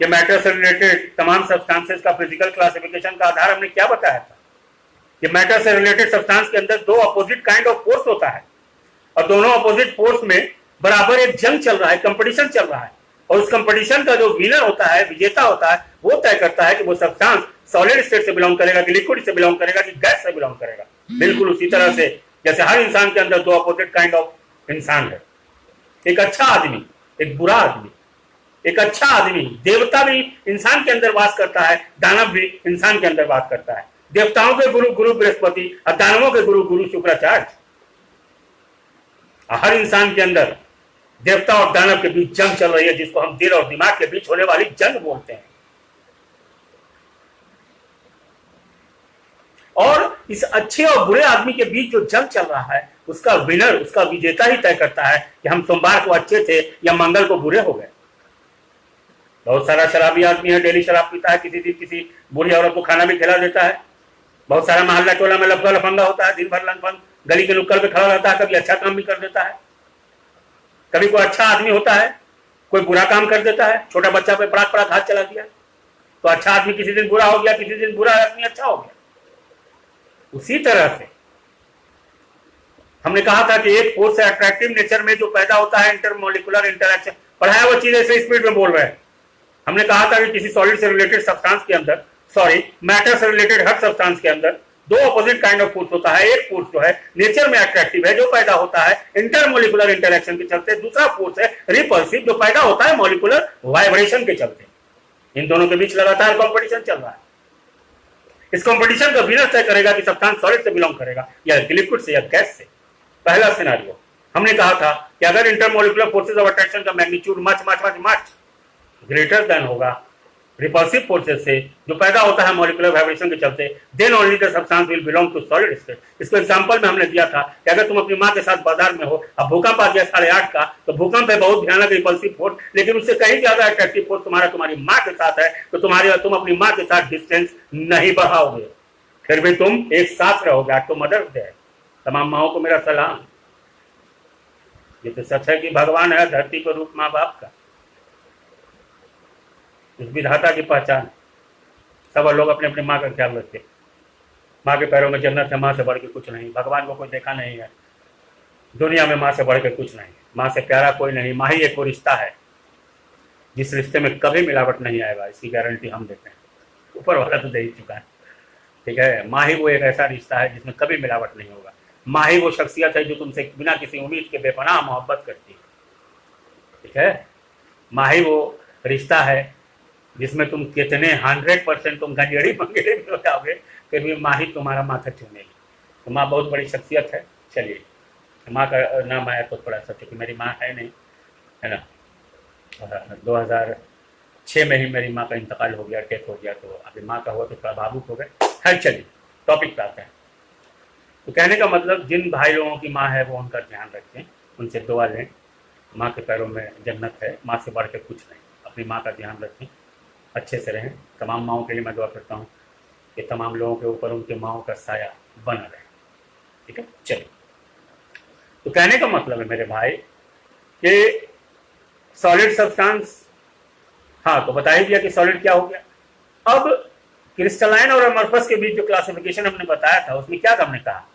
कि मैटर से रिलेटेड तमाम सब्सटेंसेस का फिजिकल क्लासिफिकेशन का आधार हमने क्या बताया था कि मैटर से रिलेटेड सब्सटेंस के अंदर 2 अपोजिट काइंड ऑफ फोर्स होता है, और दोनों अपोजिट फोर्स में बराबर एक जंग चल रहा है, कंपटीशन चल रहा है, और उस कंपटीशन का जो विनर होता है, विजेता होता है, वो तय करता है कि वो सब्सटेंस सॉलिड स्टेट से बिलोंग करेगा कि लिक्विड से बिलोंग करेगा कि गैस से बिलोंग करेगा। बिल्कुल उसी तरह से जैसे हर इंसान के अंदर 2 अपोजिट काइंड ऑफ इंसान है, एक अच्छा आदमी, एक बुरा आदमी। एक अच्छा आदमी, देवता भी इंसान के अंदर वास करता है, दानव भी इंसान के अंदर वास करता है। देवताओं के गुरु बृहस्पति और दानवों के गुरु शुक्राचार्य। हर इंसान के अंदर देवता और दानव के बीच जंग चल रही है, जिसको हम दिल और दिमाग के बीच होने वाली जंग बोलते हैं। और इस अच्छे और बुरे आदमी के बीच जो जंग चल रहा है, उसका विनर, उसका विजेता ही तय करता है कि हम सोमवार को अच्छे थे या मंगल को बुरे हो गए। बहुत सारा शराबी आदमी है, डेली शराब पीता है, किसी दिन किसी बुरी औरत को खाना भी खिला देता है, बहुत सारा मोहल्ला टोला में लफड़ा लफंगा होता है, दिन भर लफंग गली के नुक्कड़ पे खड़ा रहता है, कभी अच्छा काम भी कर देता है, कभी कोई अच्छा आदमी होता है कोई बुरा काम कर देता है, छोटा बच्चा पे पड़ाक पड़ाक हाथ चला दिया तो अच्छा आदमी किसी दिन बुरा हो गया, किसी दिन बुरा आदमी अच्छा हो गया। उसी तरह से हमने कहा था कि एक फोर्स अट्रैक्टिव नेचर में जो पैदा होता है इंटरमोलिकुलर इंटरेक्शन, पढ़ाया वो चीज ऐसे स्पीड में बोल रहे हैं। हमने कहा था कि किसी सॉलिड से रिलेटेड सब्सटेंस के अंदर, सॉरी मैटर से रिलेटेड हर सब्सटेंस के अंदर दो अपोजिट काइंड ऑफ फोर्स होता है। एक फोर्स जो है नेचर में अट्रैक्टिव है, जो पैदा होता है इंटरमोलिकुलर इंटरेक्शन के चलते। दूसरा फोर्स है रिपल्सिव, जो पैदा होता है मॉलिकुलर वाइब्रेशन के चलते। इन दोनों के बीच लगातार कंपटीशन चल रहा है। इस कंपटीशन का विनर तय करेगा कि सब्सटेंस सॉलिड से बिलोंग करेगा या लिक्विड से या गैस से। पहला सिनेरियो हमने कहा था कि अगर इंटरमोलिकुलर फोर्सेज ऑफ अट्रैक्शन का magnitude much much much much greater than होगा रिपल्सिव फोर्सेस से, जो पैदा होता है मॉलिकुलर वाइब्रेशन के चलते, then only the substance will belong to solid state. इसको एग्जांपल में हमने दिया था कि अगर तुम अपनी माँ के साथ बाजार में हो, अब भूकंप आ गया 8:30 का, तो भूकंप है बहुत भयानक रिपल्सिव फोर्स, लेकिन उससे कहीं ज्यादा अट्रैक्टिव फोर्स तुम्हारी माँ के साथ है, तो तुम अपनी माँ के साथ डिस्टेंस नहीं बढ़ाओगे, फिर भी तुम एक साथ रहोगे। आज तो मदर्स डे है, तमाम माओ को मेरा सलाम। ये तो सच है कि भगवान है धरती को रूप माँ बाप का, इस विधाता की पहचान। सब लोग अपने अपने माँ का ख्याल रखते। माँ के पैरों में जन्नत है, माँ से बढ़ के कुछ नहीं। भगवान को कोई देखा नहीं है दुनिया में, माँ से बढ़ के कुछ नहीं, माँ से प्यारा कोई नहीं। माँ ही एक वो रिश्ता है जिस रिश्ते में कभी मिलावट नहीं आएगा, इसकी गारंटी हम देते हैं। ऊपर वाला तो दे ही चुका है, ठीक है। माँ ही वो एक ऐसा रिश्ता है जिसमें कभी मिलावट नहीं होगा। माँ ही वो शख्सियत है जो तुमसे बिना किसी उम्मीद के बेपनाह मोहब्बत करती है, ठीक है। माँ ही वो रिश्ता है जिसमें तुम कितने 100% तुम गंजेड़ी मंगेड़ी भी हो जाओगे, फिर भी माँ ही तुम्हारा माथा चूमेगी। तो माँ बहुत बड़ी शख्सियत है। चलिए, माँ का नाम आया तो थोड़ा सा, क्योंकि मेरी माँ है नहीं, है ना। 2006 में ही मेरी माँ का इंतकाल हो गया, डेथ हो गया, तो अभी माँ का हुआ तो थोड़ा भावुक हो गए। खैर चलिए टॉपिक पे आते हैं। तो कहने का मतलब, जिन भाई लोगों की माँ है वो उनका ध्यान रखें, उनसे दुआ लें। माँ के पैरों में जन्नत है, माँ से बढ़ के कुछ नहीं। अपनी माँ का ध्यान रखें, अच्छे से रहें। तमाम माँओं के लिए मैं दुआ करता हूँ कि तमाम लोगों के ऊपर उनके माँओं का साया बना रहे, ठीक है। चलिए, तो कहने का मतलब है मेरे भाई कि सॉलिड सब्सटेंस, हाँ तो बता ही दिया कि सॉलिड क्या हो गया। अब क्रिस्टलाइन और अमorphous के बीच जो क्लासिफिकेशन हमने बताया था, उसमें क्या हमने कहा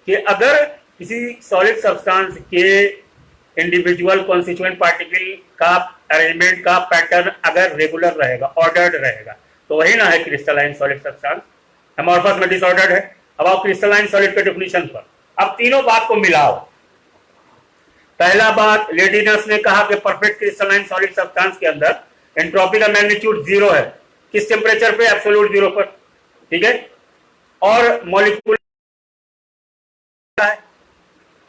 कि अगर किसी सॉलिड सब्सटेंस के इंडिविजुअल कॉन्स्टिट्यूएंट पार्टिकल का अरेंजमेंट का पैटर्न अगर रेगुलर रहेगा, ऑर्डर्ड रहेगा, तो वही ना है क्रिस्टलाइन सॉलिड सब्सटेंस। अमorphous में डिसऑर्डर्ड है। अब आओ क्रिस्टलाइन सॉलिड के डेफिनेशन पर। अब तीनों बात को मिलाओ। पहला बात, लेडिनस ने कहा कि परफेक्ट क्रिस्टलाइन सॉलिड सब्सटेंस के अंदर एंट्रोपी का मैग्नीट्यूड 0 है। किस टेम्परेचर पे? एब्सोल्यूट 0 पर, ठीक है। और मॉलिक्यूल है।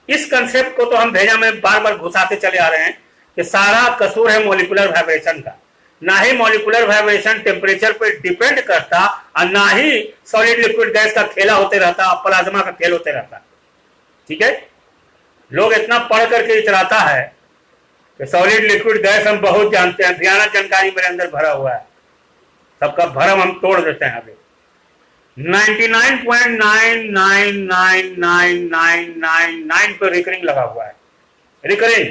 इस कंसेप्ट को तो हम भेजा में बार बार घुसाते चले आ रहे हैं कि सारा कसूर है मॉलिक्यूलर वाइब्रेशन का। ना ही मॉलिक्यूलर वाइब्रेशन टेम्परेचर पर डिपेंड करता और ना ही सॉलिड लिक्विड गैस का खेला होते रहता, प्लाज्मा का खेल होते रहता, ठीक है। लोग इतना पढ़ करके इतराता है कि सॉलिड लिक्विड गैस हम बहुत जानते हैं, भयानक जानकारी मेरे अंदर भरा हुआ है, सबका भरम हम तोड़ देते हैं। अभी 99.99999999 पर रिकरिंग लगा हुआ है। रिकरिंग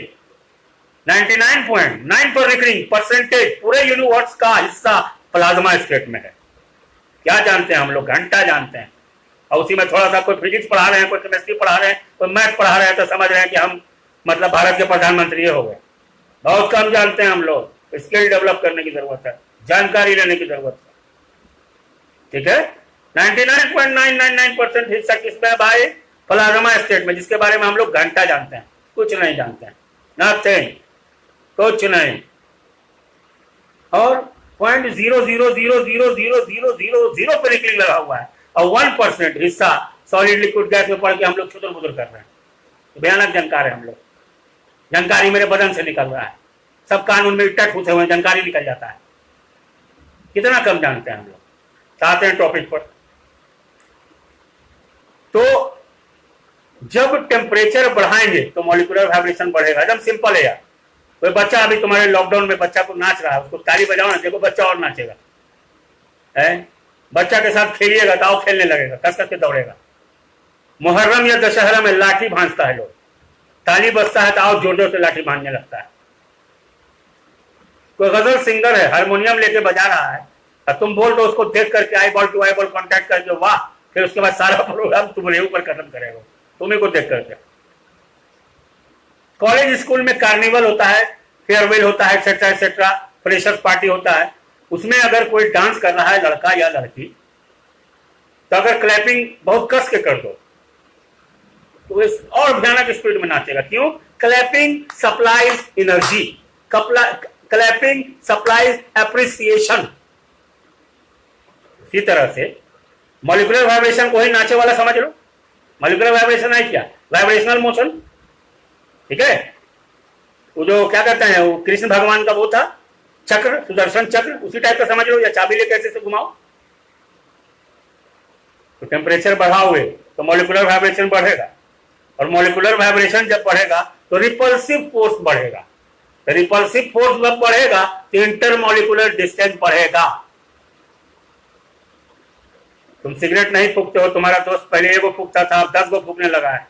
99.9 पर रिकरिंग परसेंटेज पूरे यूनिवर्स का हिस्सा प्लाज्मा स्टेट में है। क्या जानते हैं हम लोग? घंटा जानते हैं। और उसी में थोड़ा सा कोई फिजिक्स पढ़ा रहे हैं, कोई केमिस्ट्री पढ़ा रहे हैं, कोई मैथ पढ़ा रहे हैं, तो समझ रहे हैं कि हम मतलब भारत के प्रधानमंत्री हो गए। बहुत कम जानते हैं हम लोग। स्किल डेवलप करने की जरूरत है, जानकारी लेने की जरूरत है, ठीक है। 99.999% हिस्सा किसमें भाई? प्लाज्मा स्टेट में, जिसके बारे में हम लोग घंटा जानते हैं, कुछ नहीं जानते हैं, नथिंग, कुछ नहीं। और 0.0000000 पर निकलिंग लगा हुआ है और 1% हिस्सा सॉलिड लिक्विड गैस में पड़ के हम लोग छुदर बुदर कर रहे हैं। तो भयानक जानकार है हम लोग। जानकारी मेरे बदन से निकल रहा है, सब कानून में इट्टा ठूसे हुए जानकारी निकल जाता है। कितना कम जानते हैं हम लोग। चाहते हैं टॉपिक पर। तो जब टेम्परेचर बढ़ाएंगे तो मॉलिक्यूलर वाइब्रेशन बढ़ेगा। एकदम सिंपल है यार। कोई बच्चा अभी तुम्हारे लॉकडाउन में बच्चा को नाच रहा है, उसको ताली बजाओ ना, देखो बच्चा और नाचेगा, है बच्चा के साथ खेलिएगा तो आओ खेलने लगेगा, कस कस के दौड़ेगा। मुहर्रम या दशहरा में लाठी भांजता है, लोग ताली बजता है तो आओ जोर जोर से लाठी भांजने लगता है। कोई गजल सिंगर है, हारमोनियम लेके बजा रहा है, और तुम बोल दो उसको देख करके eye ball to eye ball contact करके वाह, फिर उसके बाद सारा प्रोग्राम तुम्हारे ऊपर खत्म करेगा तुम्हें को देख करके। कॉलेज स्कूल में कार्निवल होता है, फेयरवेल होता है, एक्सेट्रा एक्सेट्रा, फ्रेशर्स पार्टी होता है, उसमें अगर कोई डांस कर रहा है लड़का या लड़की, तो अगर क्लैपिंग बहुत कस के कर दो तो इस और भयानक स्पीड में नाचेगा। क्यों? Clapping supplies energy, clapping supplies appreciation. इसी तरह से मॉलिक्यूलर वाइब्रेशन को ही नाचे वाला समझ लो। मॉलिक्यूलर वाइब्रेशन है क्या? वाइब्रेशनल मोशन, ठीक है। वो जो क्या कहते हैं, वो कृष्ण भगवान का वो था चक्र, सुदर्शन चक्र, उसी टाइप का समझ लो, या चाबी लेके ऐसे से घुमाओ। तो टेम्परेचर बढ़ाओगे तो मॉलिक्यूलर वाइब्रेशन बढ़ेगा, और मॉलिक्यूलर वाइब्रेशन जब बढ़ेगा तो रिपल्सिव फोर्स बढ़ेगा। तो रिपल्सिव फोर्स जब बढ़ेगा तो इंटरमॉलिक्यूलर डिस्टेंस बढ़ेगा। तुम सिगरेट नहीं फूकते हो, तुम्हारा दोस्त पहले एगो फूकता था, अब 10 गो फूकने लगा है।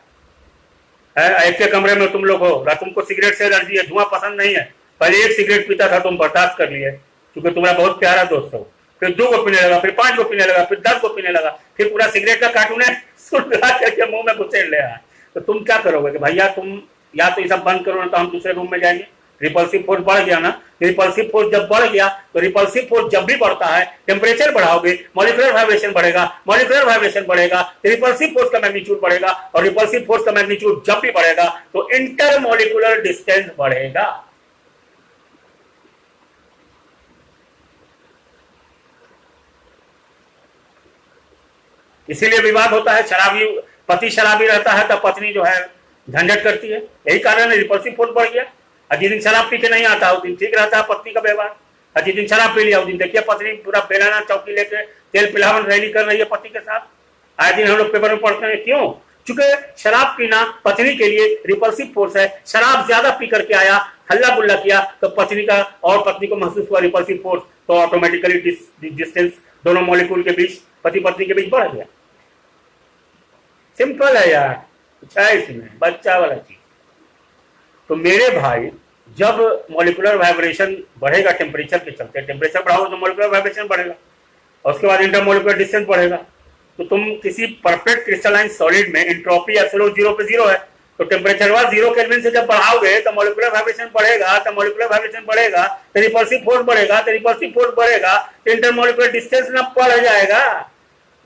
एक के कमरे में तुम लोग हो, तुमको सिगरेट से एलर्जी है, धुआं पसंद नहीं है, पहले एक सिगरेट पीता था, तुम बर्दाश्त कर लिए क्योंकि तुम्हारा बहुत प्यारा दोस्त हो, फिर 2 गो पीने लगा, फिर 5 गो पीने लगा, फिर 10 गो पीने लगा, फिर पूरा सिगरेट का कार्टून है सुन करके मुंह में घुसेड़ ले रहा है। तो तुम क्या करोगे कि भैया तुम या तो ये सब बंद करो ना, तो हम दूसरे रूम में जाएंगे। रिपल्सिव फोर्स बढ़ गया ना, रिपल्सिव फोर्स जब बढ़ गया तो रिपल्सिव फोर्स जब भी बढ़ता है टेम्परेचर बढ़ाओगे, मॉलिक्यूलर वाइब्रेशन बढ़ेगा, मॉलिक्यूलर वाइब्रेशन बढ़ेगा तो रिपल्सिव फोर्स का मैग्नीट्यूड बढ़ेगा, और रिपल्सिव फोर्स का मैग्नीट्यूड जब भी बढ़ेगा तो इंटर मॉलिक्यूलर डिस्टेंस बढ़ेगा। इसीलिए विवाद होता है, शराबी पति शराबी रहता है तो पत्नी जो है झंझट करती है, यही कारण है, रिपल्सिव फोर्स बढ़ गया। और जिस दिन शराब पी के नहीं आता उस दिन ठीक रहता है पत्नी का व्यवहार, और जिस दिन शराब पी लिया उस दिन देखिए पत्नी पूरा बेलाना चौकी लेके तेल पिलावन रैली कर रही है पति के साथ। आए दिन हम लोग पेपर में पढ़ते हैं। क्यों? चूंकि शराब पीना पत्नी के लिए रिपल्सिव फोर्स है। शराब ज्यादा पी करके आया, हल्ला गुल्ला किया, तो पत्नी का और पत्नी को महसूस हुआ रिपल्सिव फोर्स, तो ऑटोमेटिकली डिस्टेंस दोनों मॉलिक्यूल के बीच, पति पत्नी के बीच बढ़ गया। सिंपल है यार, कुछ है इसमें बच्चा वाला चीज। तो मेरे भाई, जब मॉलिक्यूलर वाइब्रेशन बढ़ेगा टेम्परेचर के चलते, टेम्परेचर बढ़ाओ तो मॉलिक्यूलर वाइब्रेशन बढ़ेगा, और उसके बाद इंटरमॉलिक्यूलर डिस्टेंस बढ़ेगा। तो तुम किसी परफेक्ट क्रिस्टलाइन सॉलिड में एंट्रोपी एब्सोल्यूट 0 पे 0 है, तो टेम्परेचर 0 केल्विन से जब बढ़ाओगे तो मॉलिक्यूलर वाइब्रेशन बढ़ेगा, तो मॉलिक्यूलर वाइब्रेशन बढ़ेगा तो रिपल्सिव फोर्स बढ़ेगा, तो रिपल्सिव फोर्स बढ़ेगा तो इंटरमॉलिक्यूलर डिस्टेंस ना बढ़ जाएगा।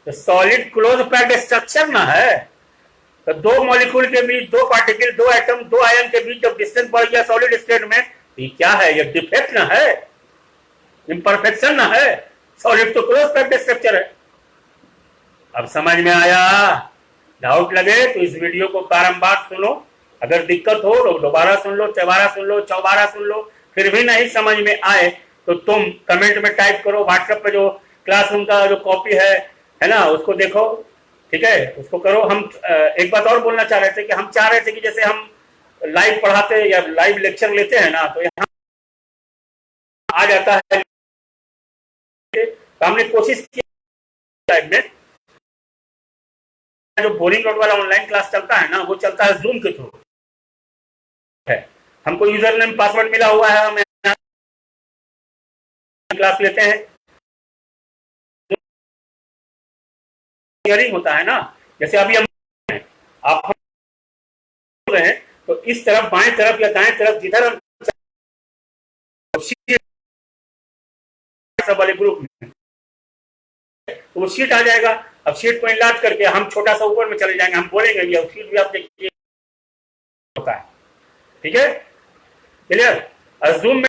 तो सॉलिड क्लोज पैक्ड स्ट्रक्चर ना है, तो 2 मॉलिक्यूल के बीच, 2 पार्टिकल, 2 एटम, 2 आयन के बीच जब डिस्टेंस बढ़ गया सॉलिड स्टेट में, ये क्या है? ये डिफेक्ट ना है, इम्परफेक्शन ना है। सॉलिड तो क्लोज पैक्ड स्ट्रक्चर है। अब समझ में आया? डाउट लगे तो इस वीडियो को बारंबार सुनो, अगर दिक्कत हो तो दोबारा सुन लो, 3बारा सुन लो, 4बारा सुन लो, फिर भी नहीं समझ में आए तो तुम कमेंट में टाइप करो, व्हाट्सएप पे जो क्लासरूम का जो कॉपी है ना, उसको देखो, ठीक है, उसको करो। हम एक बात और बोलना चाह रहे थे कि हम चाह रहे थे कि जैसे हम लाइव पढ़ाते या लाइव लेक्चर लेते हैं ना, तो यहाँ आ जाता है, तो हमने कोशिश की लाइव में जो बोरिंग रोड वाला ऑनलाइन क्लास चलता है ना, वो चलता है जूम के थ्रू है। हमको यूजर नेम पासवर्ड मिला हुआ है, हम क्लास लेते हैं, होता है ना, जैसे अभी हम आप रहे हैं तो इस तरफ बाएं तरफ या दाएं तरफ जिधर हम सब वाले ग्रुप में तो वो शीट आ जाएगा। अब शीट को इनलार्ज करके हम छोटा सा ऊपर में चले जाएंगे, हम बोलेंगे ये शीट भी आप देखिए होता है, ठीक है, क्लियर। जूम में